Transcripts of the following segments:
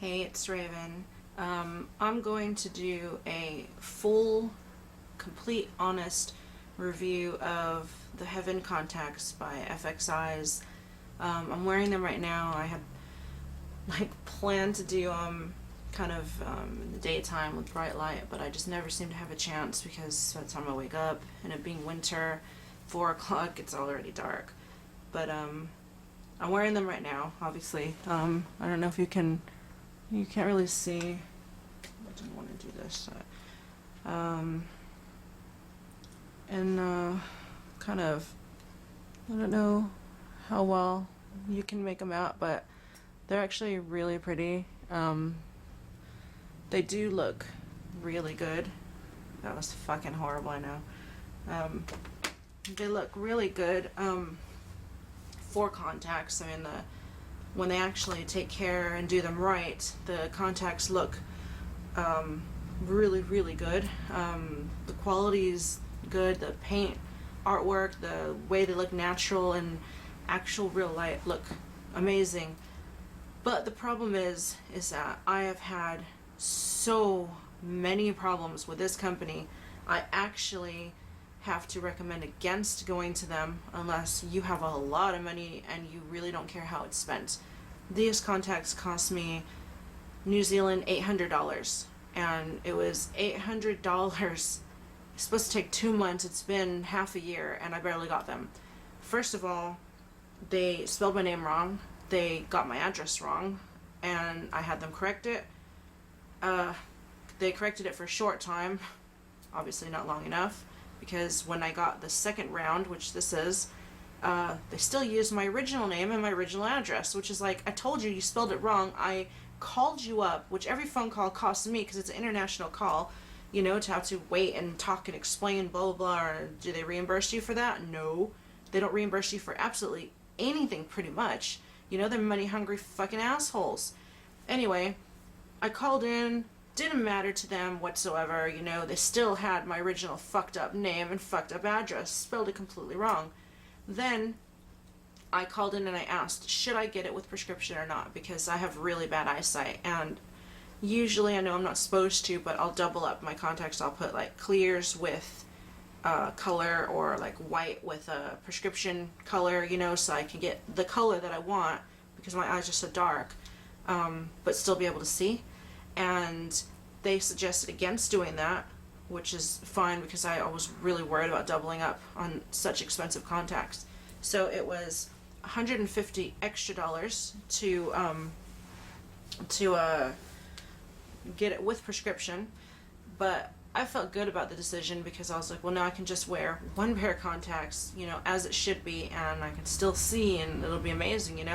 Hey, it's Raven. I'm going to do a full, complete, honest review of the Heaven Contacts by FXI's. I'm wearing them right now. I had planned to do them in the daytime with bright light, but I just never seem to have a chance because by the time I wake up, and it being winter, 4 o'clock, it's already dark. But I'm wearing them right now, obviously. I don't know if you can't really see. I didn't want to do this. And kind of, I don't know how well you can make them out, but they're actually really pretty. They do look really good. That was fucking horrible, I know. They look really good for contacts. I mean, when they actually take care and do them right, the contacts look really, really good. The quality's good. The paint, artwork, the way they look natural and actual real light look amazing. But the problem is that I have had so many problems with this company. I actually have to recommend against going to them unless you have a lot of money and you really don't care how it's spent. These contacts cost me New Zealand $800, and it was $800. It's supposed to take 2 months. It's been half a year and I barely got them. First of all, they spelled my name wrong. They got my address wrong and I had them correct it. They corrected it for a short time, obviously not long enough, because when I got the second round, which this is, they still used my original name and my original address, which is like, I told you, you spelled it wrong. I called you up, which every phone call costs me because it's an international call, to have to wait and talk and explain blah blah blah. Or do they reimburse you for that? No, they don't reimburse you for absolutely anything, pretty much. They're money hungry fucking assholes. Anyway, I called in, didn't matter to them whatsoever. They still had my original fucked up name and fucked up address, spelled it completely wrong. Then I called in and I asked, should I get it with prescription or not, because I have really bad eyesight, and usually, I know I'm not supposed to, but I'll double up my contacts. I'll put like clears with color, or like white with a prescription color, so I can get the color that I want because my eyes are so dark, but still be able to see. And they suggested against doing that, which is fine because I was really worried about doubling up on such expensive contacts. So it was $150 extra to get it with prescription. But I felt good about the decision because I was like, well, now I can just wear one pair of contacts, as it should be, and I can still see, and it'll be amazing,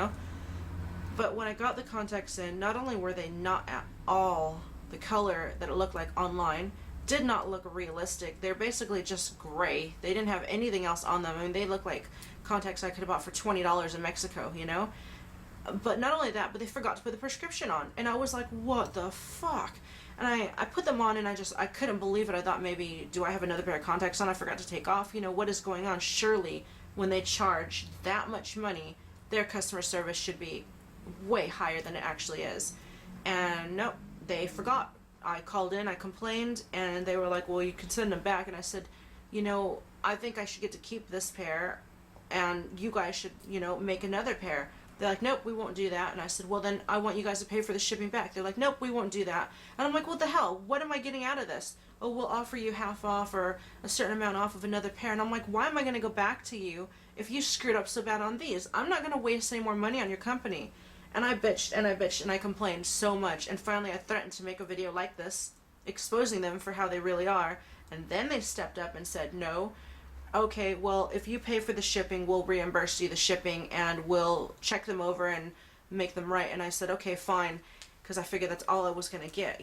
But when I got the contacts in, not only were they not at all the color that it looked like online, did not look realistic. They're basically just gray. They didn't have anything else on them. I mean, they look like contacts I could have bought for $20 in Mexico, But not only that, but they forgot to put the prescription on. And I was like, what the fuck? And I put them on and I couldn't believe it. I thought, maybe, do I have another pair of contacts on I forgot to take off? What is going on? Surely when they charge that much money, their customer service should be way higher than it actually is. And nope, they forgot. I called in, I complained, and they were like, well, you can send them back. And I said, I think I should get to keep this pair, and you guys should, make another pair. They're like, nope, we won't do that. And I said, well, then I want you guys to pay for the shipping back. They're like, nope, we won't do that. And I'm like, what the hell? What am I getting out of this? Oh, we'll offer you half off or a certain amount off of another pair. And I'm like, why am I going to go back to you if you screwed up so bad on these? I'm not going to waste any more money on your company. And I bitched and I bitched and I complained so much. And finally I threatened to make a video like this, exposing them for how they really are. And then they stepped up and said, no. Okay, well, if you pay for the shipping, we'll reimburse you the shipping and we'll check them over and make them right. And I said, okay, fine, because I figured that's all I was going to get,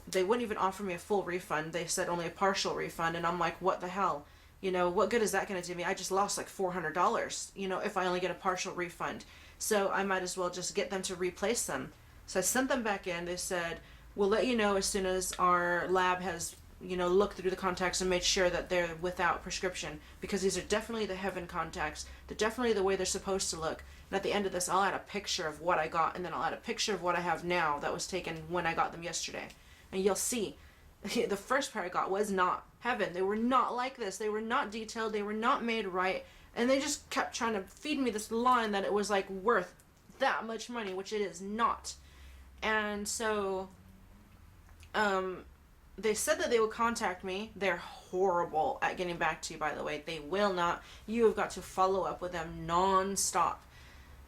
They wouldn't even offer me a full refund. They said only a partial refund. And I'm like, what the hell? What good is that going to do me? I just lost like $400, if I only get a partial refund. So I might as well just get them to replace them. So I sent them back in. They said, we'll let you know as soon as our lab has look through the contacts and made sure that they're without prescription, because these are definitely the Heaven contacts. They're definitely the way they're supposed to look. And at the end of this, I'll add a picture of what I got, and then I'll add a picture of what I have now that was taken when I got them yesterday. And you'll see, the first pair I got was not heaven. They were not like this. They were not detailed. They were not made right. And they just kept trying to feed me this line that it was like worth that much money, which it is not. And so, they said that they would contact me. They're horrible at getting back to you, by the way. They will not. You have got to follow up with them non-stop.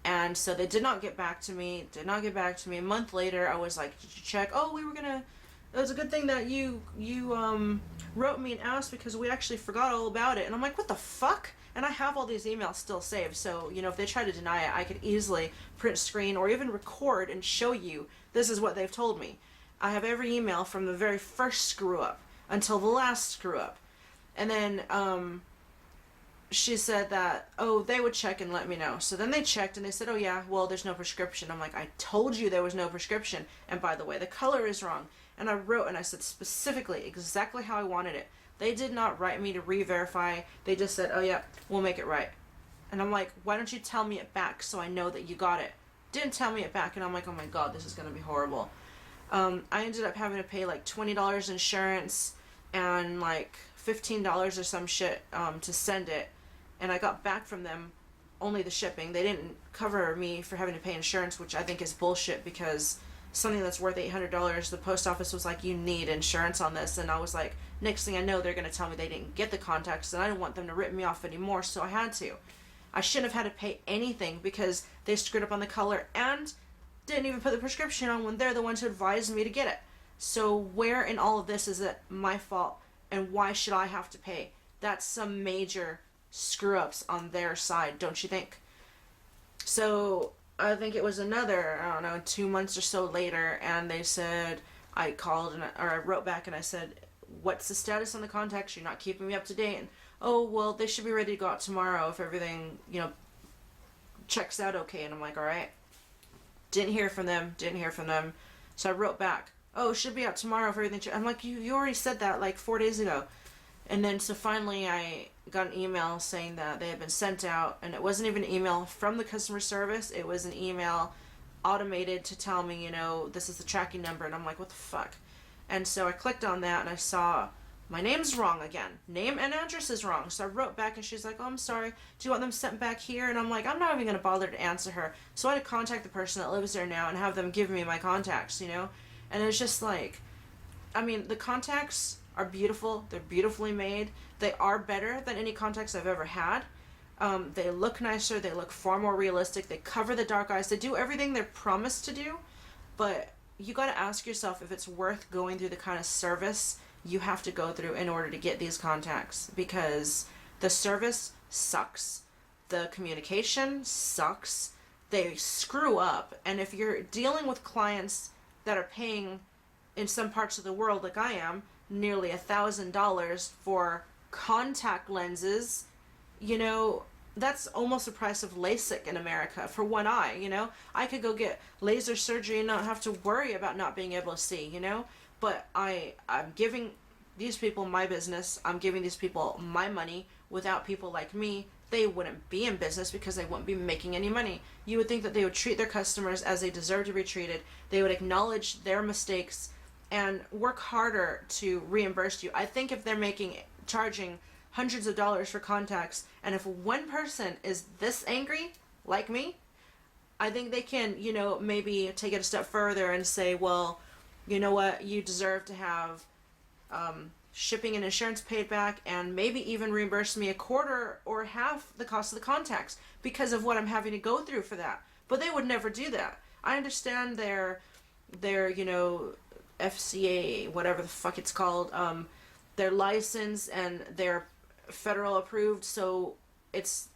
And so they did not get back to me. A month later, I was like, did you check? Oh, it was a good thing that you wrote me and asked, because we actually forgot all about it. And I'm like, what the fuck? And I have all these emails still saved. So, if they try to deny it, I could easily print screen or even record and show you, this is what they've told me. I have every email from the very first screw up until the last screw up. And then, she said that, oh, they would check and let me know. So then they checked and they said, oh yeah, well, there's no prescription. I'm like, I told you there was no prescription. And by the way, the color is wrong. And I wrote and I said specifically exactly how I wanted it. They did not write me to re-verify. They just said, oh yeah, we'll make it right. And I'm like, why don't you tell me it back so I know that you got it? Didn't tell me it back. And I'm like, oh my God, this is going to be horrible. I ended up having to pay like $20 insurance and like $15 or some shit to send it. And I got back from them only the shipping. They didn't cover me for having to pay insurance, which I think is bullshit, because something that's worth $800, the post office was like, you need insurance on this. And I was like, next thing I know, they're going to tell me they didn't get the contacts, and I didn't want them to rip me off anymore, so I had to. I shouldn't have had to pay anything because they screwed up on the color and didn't even put the prescription on when they're the ones who advised me to get it. So where in all of this is it my fault, and why should I have to pay? That's some major screw-ups on their side, don't you think? So I think it was another, 2 months or so later, and they said, I called or I wrote back and I said, what's the status on the contacts? You're not keeping me up to date. And, oh, well, they should be ready to go out tomorrow if everything, checks out okay. And I'm like, all right. Didn't hear from them. So I wrote back, oh, it should be out tomorrow if everything I'm like, you already said that like 4 days ago. And then so finally I got an email saying that they had been sent out, and it wasn't even an email from the customer service. It was an email automated to tell me, this is the tracking number. And I'm like, what the fuck? And so I clicked on that and I saw my name's wrong again. Name and address is wrong. So I wrote back and she's like, oh, I'm sorry. Do you want them sent back here? And I'm like, I'm not even going to bother to answer her. So I had to contact the person that lives there now and have them give me my contacts, And it's just like, the contacts are beautiful. They're beautifully made. They are better than any contacts I've ever had. They look nicer. They look far more realistic. They cover the dark eyes. They do everything they're promised to do. But you got to ask yourself if it's worth going through the kind of service you have to go through in order to get these contacts, because the service sucks. The communication sucks. They screw up. And if you're dealing with clients that are paying, in some parts of the world like I am, nearly $1,000 for contact lenses, that's almost the price of LASIK in America for one eye, I could go get laser surgery and not have to worry about not being able to see, But I'm giving these people my business. I'm giving these people my money. Without people like me, they wouldn't be in business because they wouldn't be making any money. You would think that they would treat their customers as they deserve to be treated. They would acknowledge their mistakes and work harder to reimburse you. I think if they're charging hundreds of dollars for contacts, and if one person is this angry, like me, I think they can, maybe take it a step further and say, well, you know what, you deserve to have shipping and insurance paid back, and maybe even reimburse me a quarter or half the cost of the contacts because of what I'm having to go through for that. But they would never do that. I understand their FCA, whatever the fuck it's called, their license, and they're federal approved, so it's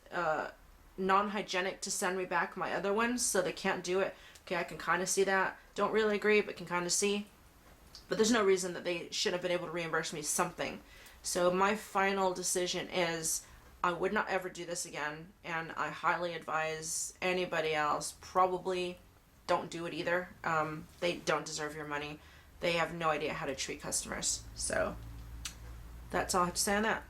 non-hygienic to send me back my other ones, so they can't do it. Okay, I can kind of see that. Don't really agree, but can kind of see. But there's no reason that they shouldn't have been able to reimburse me something. So my final decision is I would not ever do this again, and I highly advise anybody else, probably don't do it either. They don't deserve your money. They have no idea how to treat customers. So that's all I have to say on that.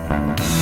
Bye.